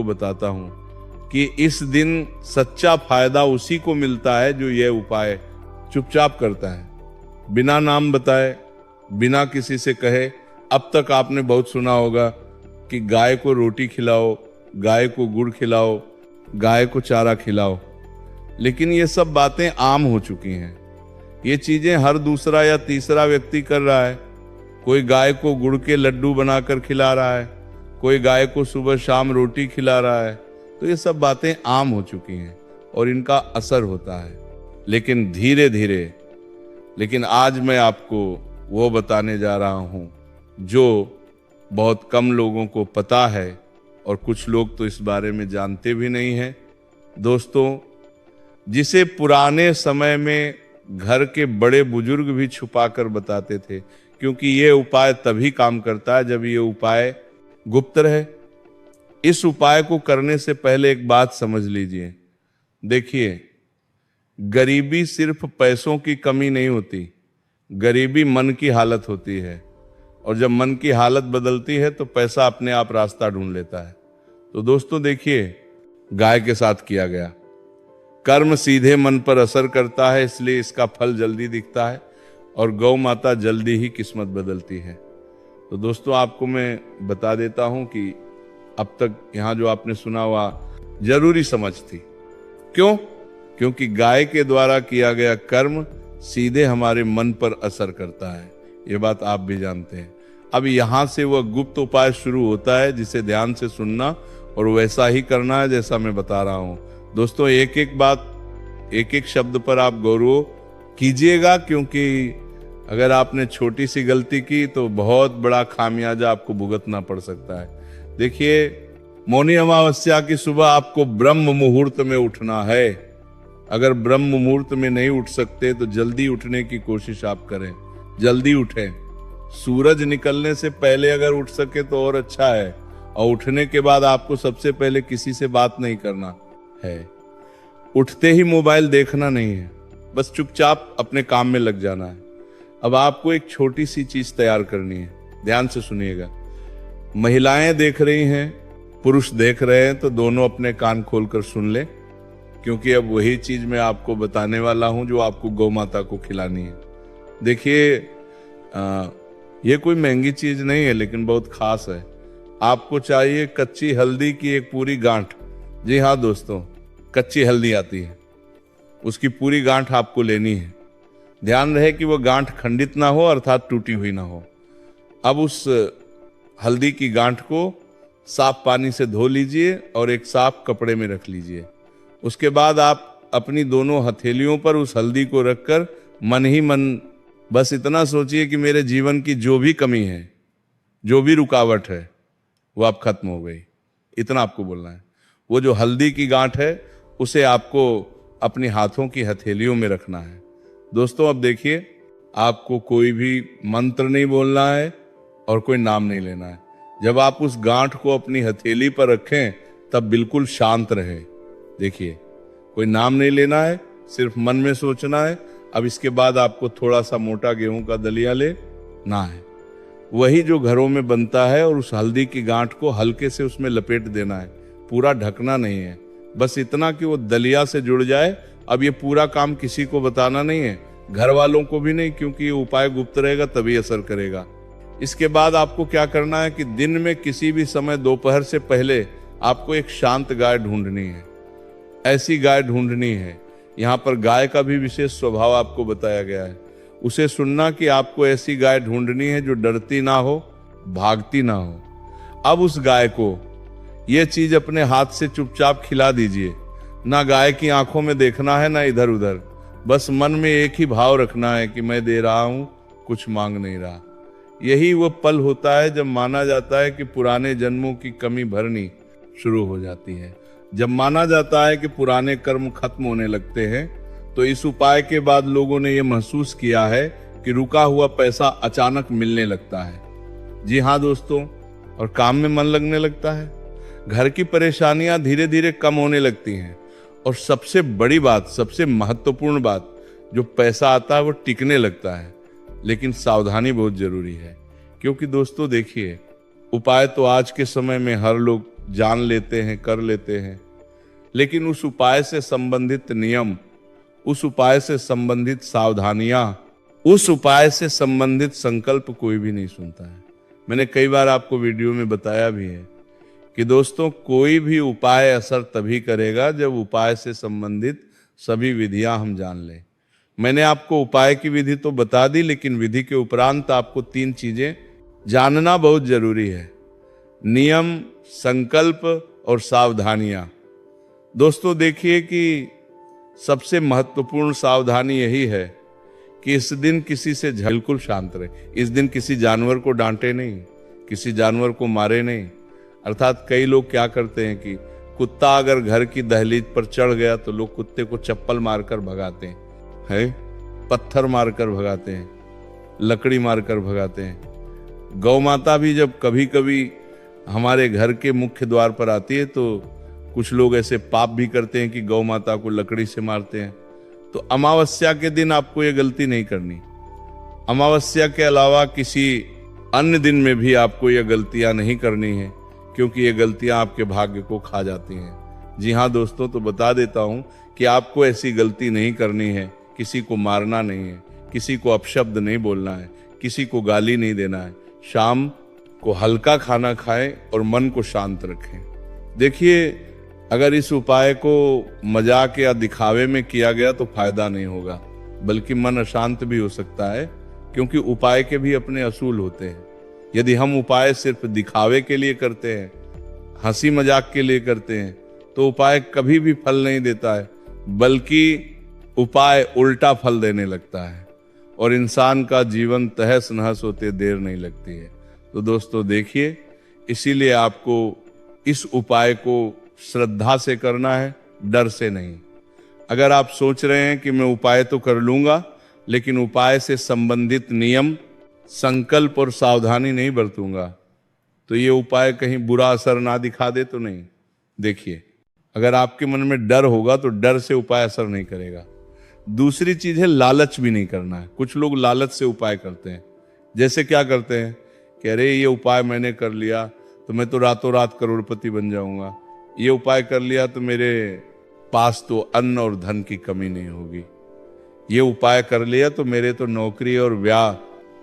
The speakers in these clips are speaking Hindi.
बताता हूं कि इस दिन सच्चा फायदा उसी को मिलता है जो यह उपाय चुपचाप करता है, बिना नाम बताए, बिना किसी से कहे। अब तक आपने बहुत सुना होगा कि गाय को रोटी खिलाओ, गाय को गुड़ खिलाओ, गाय को चारा खिलाओ, लेकिन ये सब बातें आम हो चुकी हैं। ये चीजें हर दूसरा या तीसरा व्यक्ति कर रहा है। कोई गाय को गुड़ के लड्डू बनाकर खिला रहा है, कोई गाय को सुबह शाम रोटी खिला रहा है। तो ये सब बातें आम हो चुकी हैं और इनका असर होता है, लेकिन धीरे धीरे। लेकिन आज मैं आपको वो बताने जा रहा हूं जो बहुत कम लोगों को पता है और कुछ लोग तो इस बारे में जानते भी नहीं हैं। दोस्तों, जिसे पुराने समय में घर के बड़े बुजुर्ग भी छुपा कर बताते थे, क्योंकि ये उपाय तभी काम करता है जब ये उपाय गुप्त रहे। इस उपाय को करने से पहले एक बात समझ लीजिए। देखिए, गरीबी सिर्फ पैसों की कमी नहीं होती, गरीबी मन की हालत होती है, और जब मन की हालत बदलती है तो पैसा अपने आप रास्ता ढूंढ लेता है। तो दोस्तों देखिए, गाय के साथ किया गया कर्म सीधे मन पर असर करता है, इसलिए इसका फल जल्दी दिखता है और गौ माता जल्दी ही किस्मत बदलती है। तो दोस्तों, आपको मैं बता देता हूं कि अब तक यहां जो आपने सुना हुआ जरूरी समझ थी। क्यों? क्योंकि गाय के द्वारा किया गया कर्म सीधे हमारे मन पर असर करता है। ये बात आप भी जानते हैं। अब यहां से वह गुप्त उपाय शुरू होता है, जिसे ध्यान से सुनना और वैसा ही करना है जैसा मैं बता रहा हूं। दोस्तों, एक एक बात, एक एक शब्द पर आप गौर कीजिएगा, क्योंकि अगर आपने छोटी सी गलती की तो बहुत बड़ा खामियाजा आपको भुगतना पड़ सकता है। देखिए, मौनी अमावस्या की सुबह आपको ब्रह्म मुहूर्त में उठना है। अगर ब्रह्म मुहूर्त में नहीं उठ सकते तो जल्दी उठने की कोशिश आप करें, जल्दी उठें। सूरज निकलने से पहले अगर उठ सके तो और अच्छा है, और उठने के बाद आपको सबसे पहले किसी से बात नहीं करना है। उठते ही मोबाइल देखना नहीं है, बस चुपचाप अपने काम में लग जाना है। अब आपको एक छोटी सी चीज तैयार करनी है, ध्यान से सुनिएगा। महिलाएं देख रही हैं, पुरुष देख रहे हैं, तो दोनों अपने कान खोलकर सुन ले, क्योंकि अब वही चीज मैं आपको बताने वाला हूं जो आपको गौ माता को खिलानी है। देखिए, ये कोई महंगी चीज नहीं है, लेकिन बहुत खास है। आपको चाहिए कच्ची हल्दी की एक पूरी गांठ। जी हाँ दोस्तों, कच्ची हल्दी आती है, उसकी पूरी गांठ आपको लेनी है। ध्यान रहे कि वह गांठ खंडित ना हो, अर्थात टूटी हुई ना हो। अब उस हल्दी की गांठ को साफ पानी से धो लीजिए और एक साफ कपड़े में रख लीजिए। उसके बाद आप अपनी दोनों हथेलियों पर उस हल्दी को रखकर मन ही मन बस इतना सोचिए कि मेरे जीवन की जो भी कमी है, जो भी रुकावट है, वो अब खत्म हो गई। इतना आपको बोलना है। वो जो हल्दी की गांठ है, उसे आपको अपनी हाथों की हथेलियों में रखना है। दोस्तों, अब देखिए, आपको कोई भी मंत्र नहीं बोलना है और कोई नाम नहीं लेना है। जब आप उस गांठ को अपनी हथेली पर रखें, तब बिल्कुल शांत रहे। देखिए, कोई नाम नहीं लेना है, सिर्फ मन में सोचना है। अब इसके बाद आपको थोड़ा सा मोटा गेहूं का दलिया लेना है, वही जो घरों में बनता है, और उस हल्दी की गांठ को हल्के से उसमें लपेट देना है। पूरा ढकना नहीं है, बस इतना कि वो दलिया से जुड़ जाए। अब ये पूरा काम किसी को बताना नहीं है, घर वालों को भी नहीं, क्योंकि ये उपाय गुप्त रहेगा तभी असर करेगा। इसके बाद आपको क्या करना है कि दिन में किसी भी समय दोपहर से पहले आपको एक शांत गाय ढूंढनी है। ऐसी गाय ढूंढनी है, यहाँ पर गाय का भी विशेष स्वभाव आपको बताया गया है। उसे सुनना कि आपको ऐसी गाय ढूंढनी है जो डरती ना हो, भागती ना हो। अब उस गाय को यह चीज अपने हाथ से चुपचाप खिला दीजिए। ना गाय की आंखों में देखना है, ना इधर उधर, बस मन में एक ही भाव रखना है कि मैं दे रहा हूं, कुछ मांग नहीं रहा। यही वो पल होता है जब माना जाता है कि पुराने जन्मों की कमी भरनी शुरू हो जाती है। जब माना जाता है कि पुराने कर्म खत्म होने लगते हैं, तो इस उपाय के बाद लोगों ने यह महसूस किया है कि रुका हुआ पैसा अचानक मिलने लगता है। जी हाँ दोस्तों, और काम में मन लगने लगता है। घर की परेशानियां धीरे धीरे कम होने लगती हैं, और सबसे बड़ी बात, सबसे महत्वपूर्ण बात, जो पैसा आता है वो टिकने लगता है। लेकिन सावधानी बहुत जरूरी है, क्योंकि दोस्तों देखिए, उपाय तो आज के समय में हर लोग जान लेते हैं, कर लेते हैं, लेकिन उस उपाय से संबंधित नियम, उस उपाय से संबंधित सावधानियां, उस उपाय से संबंधित संकल्प कोई भी नहीं सुनता है। मैंने कई बार आपको वीडियो में बताया भी है कि दोस्तों, कोई भी उपाय असर तभी करेगा जब उपाय से संबंधित सभी विधियां हम जान लें। मैंने आपको उपाय की विधि तो बता दी, लेकिन विधि के उपरांत आपको 3 चीजें जानना बहुत जरूरी है: नियम, संकल्प और सावधानियां। दोस्तों देखिए कि सबसे महत्वपूर्ण सावधानी यही है कि इस दिन किसी से बिल्कुल शांत रहे। इस दिन किसी जानवर को डांटे नहीं, किसी जानवर को मारे नहीं। अर्थात कई लोग क्या करते हैं कि कुत्ता अगर घर की दहलीज पर चढ़ गया तो लोग कुत्ते को चप्पल मारकर भगाते हैं, पत्थर मारकर भगाते हैं, लकड़ी मारकर भगाते हैं। गौ माता भी जब कभी कभी हमारे घर के मुख्य द्वार पर आती है तो कुछ लोग ऐसे पाप भी करते हैं कि गौ माता को लकड़ी से मारते हैं। तो अमावस्या के दिन आपको ये गलती नहीं करनी। अमावस्या के अलावा किसी अन्य दिन में भी आपको ये गलतियां नहीं करनी है, क्योंकि ये गलतियां आपके भाग्य को खा जाती हैं। जी हाँ दोस्तों, तो बता देता हूं कि आपको ऐसी गलती नहीं करनी है। किसी को मारना नहीं है, किसी को अपशब्द नहीं बोलना है, किसी को गाली नहीं देना है। शाम को हल्का खाना खाएं और मन को शांत रखें। देखिए, अगर इस उपाय को मजाक या दिखावे में किया गया तो फायदा नहीं होगा, बल्कि मन अशांत भी हो सकता है, क्योंकि उपाय के भी अपने असूल होते हैं। यदि हम उपाय सिर्फ दिखावे के लिए करते हैं, हंसी मजाक के लिए करते हैं, तो उपाय कभी भी फल नहीं देता है, बल्कि उपाय उल्टा फल देने लगता है और इंसान का जीवन तहस नहस होते देर नहीं लगती है। तो दोस्तों देखिए, इसीलिए आपको इस उपाय को श्रद्धा से करना है, डर से नहीं। अगर आप सोच रहे हैं कि मैं उपाय तो कर लूंगा, लेकिन उपाय से संबंधित नियम, संकल्प और सावधानी नहीं बरतूंगा, तो ये उपाय कहीं बुरा असर ना दिखा दे तो नहीं। देखिए, अगर आपके मन में डर होगा तो डर से उपाय असर नहीं करेगा। दूसरी चीज है, लालच भी नहीं करना है। कुछ लोग लालच से उपाय करते हैं। जैसे क्या करते हैं कि अरे ये उपाय मैंने कर लिया तो मैं तो रातों रात करोड़पति बन जाऊंगा, ये उपाय कर लिया तो मेरे पास तो अन्न और धन की कमी नहीं होगी, ये उपाय कर लिया तो मेरे तो नौकरी और ब्याह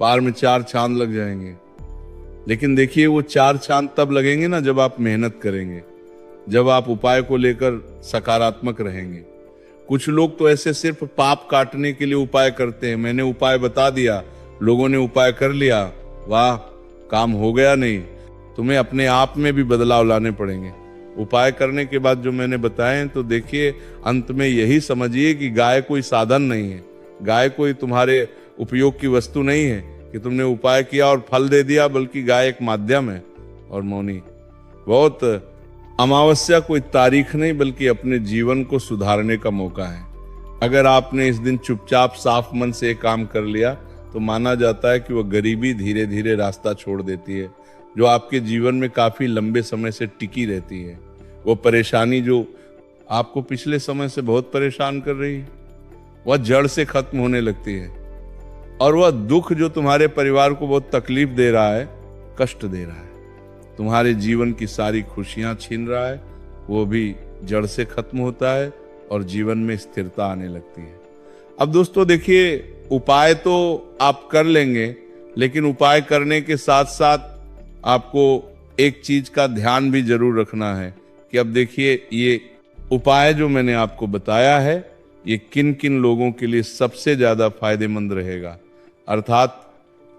पार में 4 चांद लग जाएंगे। लेकिन देखिए, वो 4 चांद तब लगेंगे ना जब आप मेहनत करेंगे, जब आप उपाय को लेकर सकारात्मक रहेंगे। कुछ लोग तो ऐसे सिर्फ पाप काटने के लिए उपाय करते हैं। मैंने उपाय बता दिया, लोगों ने उपाय कर लिया, वाह काम हो गया। नहीं, तुम्हें अपने आप में भी बदलाव लाने पड़ेंगे। उपाय करने के बाद जो मैंने बताए, तो देखिए अंत में यही समझिए कि गाय कोई साधन नहीं है, गाय कोई तुम्हारे उपयोग की वस्तु नहीं है कि तुमने उपाय किया और फल दे दिया, बल्कि गाय एक माध्यम है। और मौनी, बहुत अमावस्या कोई तारीख नहीं, बल्कि अपने जीवन को सुधारने का मौका है। अगर आपने इस दिन चुपचाप साफ मन से एक काम कर लिया तो माना जाता है कि वह गरीबी धीरे धीरे रास्ता छोड़ देती है, जो आपके जीवन में काफी लंबे समय से टिकी रहती है। वो परेशानी जो आपको पिछले समय से बहुत परेशान कर रही है, वह जड़ से खत्म होने लगती है। और वह दुख जो तुम्हारे परिवार को बहुत तकलीफ दे रहा है, कष्ट दे रहा है, तुम्हारे जीवन की सारी खुशियां छीन रहा है, वो भी जड़ से खत्म होता है और जीवन में स्थिरता आने लगती है। अब दोस्तों देखिए, उपाय तो आप कर लेंगे, लेकिन उपाय करने के साथ साथ आपको एक चीज का ध्यान भी जरूर रखना है कि अब देखिए, ये उपाय जो मैंने आपको बताया है, ये किन किन लोगों के लिए सबसे ज्यादा फायदेमंद रहेगा, अर्थात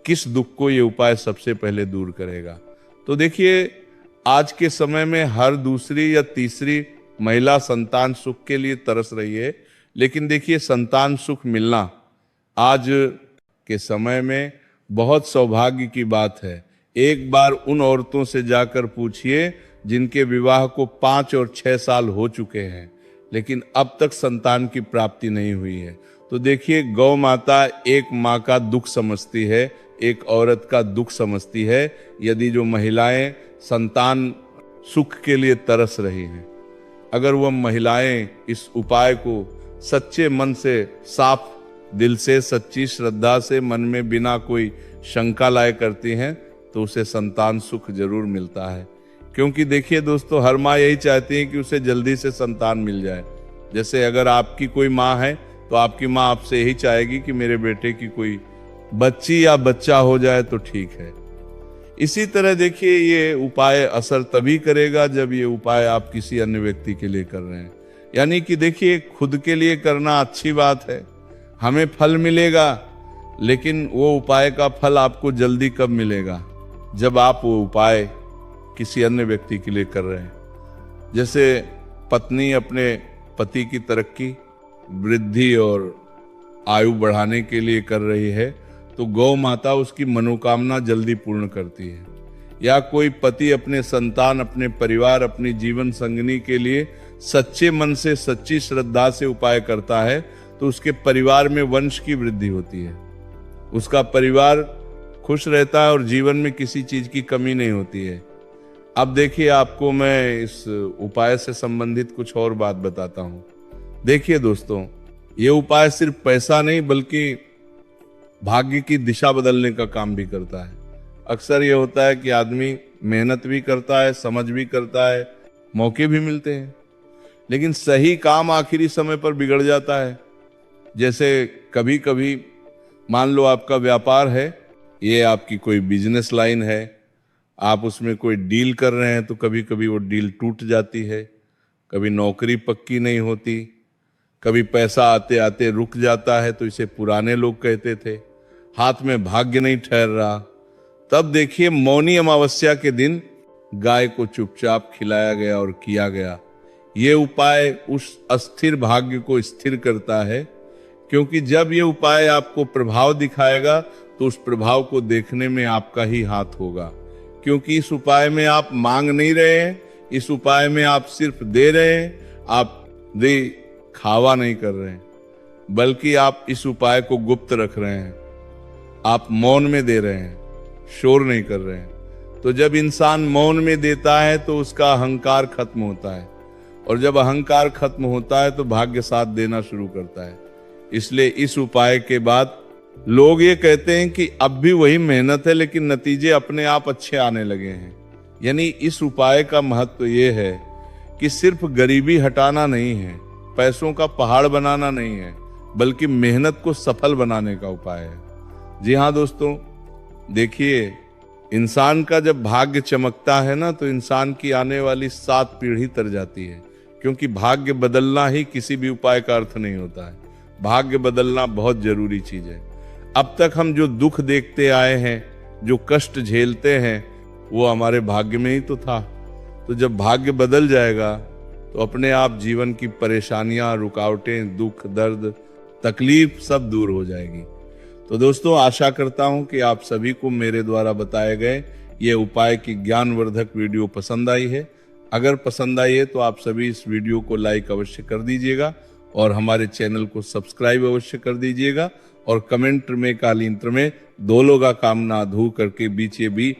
किस दुख को ये उपाय सबसे पहले दूर करेगा। तो देखिए, आज के समय में हर दूसरी या तीसरी महिला संतान सुख के लिए तरस रही है, लेकिन देखिए, संतान सुख मिलना आज के समय में बहुत सौभाग्य की बात है। एक बार उन औरतों से जाकर पूछिए जिनके विवाह को 5 और 6 साल हो चुके हैं, लेकिन अब तक संतान की प्राप्ति नहीं हुई है। तो देखिए, गौ माता एक माँ का दुख समझती है, एक औरत का दुख समझती है, यदि जो महिलाएं संतान सुख के लिए तरस रही हैं। अगर वह महिलाएं इस उपाय को सच्चे मन से, साफ दिल से, सच्ची श्रद्धा से, मन में बिना कोई शंका लाए करती हैं, तो उसे संतान सुख जरूर मिलता है। क्योंकि देखिए दोस्तों, हर माँ यही चाहती है कि उसे जल्दी से संतान मिल जाए। जैसे अगर आपकी कोई माँ है तो आपकी माँ आपसे यही चाहेगी कि मेरे बेटे की कोई बच्ची या बच्चा हो जाए तो ठीक है। इसी तरह देखिए, ये उपाय असर तभी करेगा जब ये उपाय आप किसी अन्य व्यक्ति के लिए कर रहे हैं। यानी कि देखिए, खुद के लिए करना अच्छी बात है, हमें फल मिलेगा, लेकिन वो उपाय का फल आपको जल्दी कब मिलेगा? जब आप वो उपाय किसी अन्य व्यक्ति के लिए कर रहे हैं। जैसे पत्नी अपने पति की तरक्की, वृद्धि और आयु बढ़ाने के लिए कर रही है, तो गौ माता उसकी मनोकामना जल्दी पूर्ण करती है। या कोई पति अपने संतान, अपने परिवार, अपनी जीवन संगिनी के लिए सच्चे मन से, सच्ची श्रद्धा से उपाय करता है, तो उसके परिवार में वंश की वृद्धि होती है, उसका परिवार खुश रहता है और जीवन में किसी चीज की कमी नहीं होती है। अब देखिए, आपको मैं इस उपाय से संबंधित कुछ और बात बताता हूं। देखिए दोस्तों, ये उपाय सिर्फ पैसा नहीं बल्कि भाग्य की दिशा बदलने का काम भी करता है। अक्सर ये होता है कि आदमी मेहनत भी करता है, समझ भी करता है, मौके भी मिलते हैं, लेकिन सही काम आखिरी समय पर बिगड़ जाता है। जैसे कभी कभी मान लो आपका व्यापार है, ये आपकी कोई बिजनेस लाइन है, आप उसमें कोई डील कर रहे हैं, तो कभी कभी वो डील टूट जाती है, कभी नौकरी पक्की नहीं होती, कभी पैसा आते आते रुक जाता है, तो इसे पुराने लोग कहते थे, हाथ में भाग्य नहीं ठहर रहा। तब देखिए, मौनी अमावस्या के दिन गाय को चुपचाप खिलाया गया और किया गया। ये उपाय उस अस्थिर भाग्य को स्थिर करता है, क्योंकि जब ये उपाय आपको प्रभाव दिखाएगा तो उस प्रभाव को देखने में आपका ही हाथ होगा। क्योंकि इस उपाय में आप मांग नहीं रहे हैं, इस उपाय में आप सिर्फ दे रहे हैं, आप दे खावा नहीं कर रहे हैं, बल्कि आप इस उपाय को गुप्त रख रहे हैं, आप मौन में दे रहे हैं, शोर नहीं कर रहे हैं। तो जब इंसान मौन में देता है तो उसका अहंकार खत्म होता है, और जब अहंकार खत्म होता है तो भाग्य साथ देना शुरू करता है। इसलिए इस उपाय के बाद लोग ये कहते हैं कि अब भी वही मेहनत है, लेकिन नतीजे अपने आप अच्छे आने लगे हैं। यानी इस उपाय का महत्व ये है कि सिर्फ गरीबी हटाना नहीं है, पैसों का पहाड़ बनाना नहीं है, बल्कि मेहनत को सफल बनाने का उपाय है। जी हाँ दोस्तों, देखिए, इंसान का जब भाग्य चमकता है ना, तो इंसान की आने वाली 7 पीढ़ी तर जाती है। क्योंकि भाग्य बदलना ही किसी भी उपाय का अर्थ नहीं होता है, भाग्य बदलना बहुत जरूरी चीज है। अब तक हम जो दुख देखते आए हैं, जो कष्ट झेलते हैं, वो हमारे भाग्य में ही तो था। तो जब भाग्य बदल जाएगा तो अपने आप जीवन की परेशानियां, रुकावटें, दुख, दर्द, तकलीफ सब दूर हो जाएगी। तो दोस्तों, आशा करता हूं कि आप सभी को मेरे द्वारा बताए गए ये उपाय की ज्ञानवर्धक वीडियो पसंद आई है। अगर पसंद आई है तो आप सभी इस वीडियो को लाइक अवश्य कर दीजिएगा और हमारे चैनल को सब्सक्राइब अवश्य कर दीजिएगा, और कमेंट में कालींत्र में 2 लोगा कामना धू करके बीचे भी